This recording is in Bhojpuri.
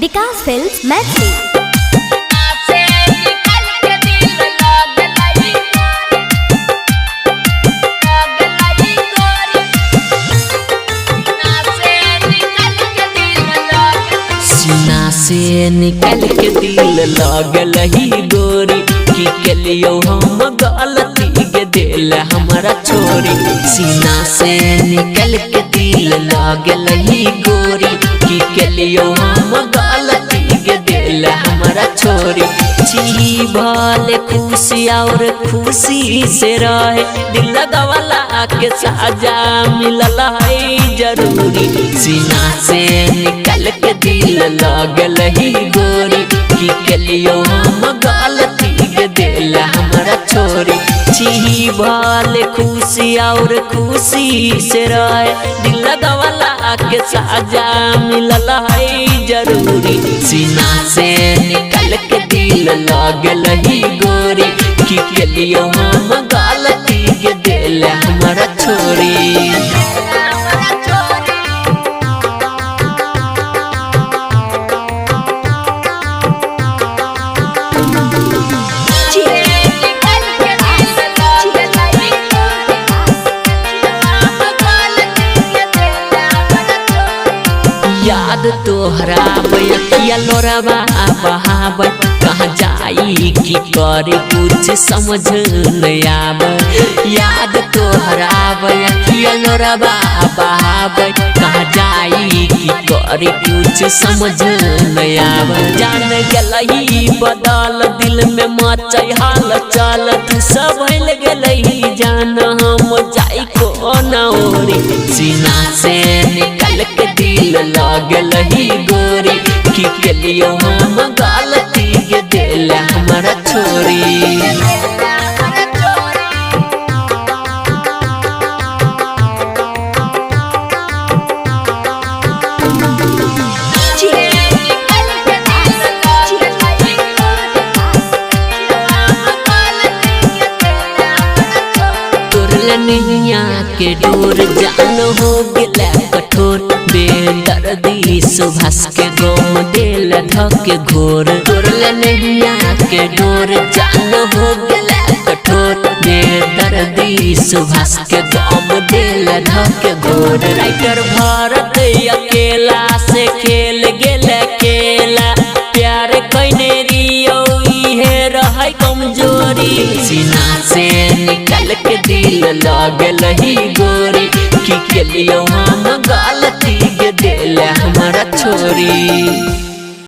विकास फिल्म्स मैथिली। सीना से निकल के दिल लागल ही गोरी की कलियो हम गलती के दिल हमारा छोरी। सीना से निकल के दिल लागल ही गोरी की कलियो हम गलती के दिल हमारा छोरी। जी भले खुशी और खुशी से रहे दिल लगवाला के साजा मिलल है जरूरी। सीना से निकल के दिल लागल ही गोरी की कलियो हम गलती के दिल हमारा छोरी। जी भले खुशी और खुशी से रहे दिल लगवाला के साजा मिलल है जरूरी। सीना से निकल के दिल लागल ही गोरी की कलियो हम गलती के दिल हमारा छोरी। याद तोहरा बयकिया लोरबा बहाब कहाँ जाई की करे कुछ समझ नहीं आब। याद तोहरा बयकिया लोरबा बहाब कहाँ जाई की करे कुछ समझ नहीं आब। जान गलही बदल दिल में मचै हाल चल तू सब भइल गेलही जान हम जाई को ना ओरी। सीना से निकल के दिल लागल ही गोरी की कलियो हम गलती के दिल हमारा छोरी। नैया के डोर जान हो गया कठोर बेदर्दी सुभाष के गम दिल धके घोर। तोरल नैया के डोर जान हो गया कठोर बेदर्दी सुभाष के गम दिल धके घोर। राइटर भारत अकेला से खेल गेल अकेला प्यार कइने रियो इहे रहे कमजोरी। सीना से निकल के दिल लागल ही गोरी की कलियो हम गलती के दिल हमारा छोरी।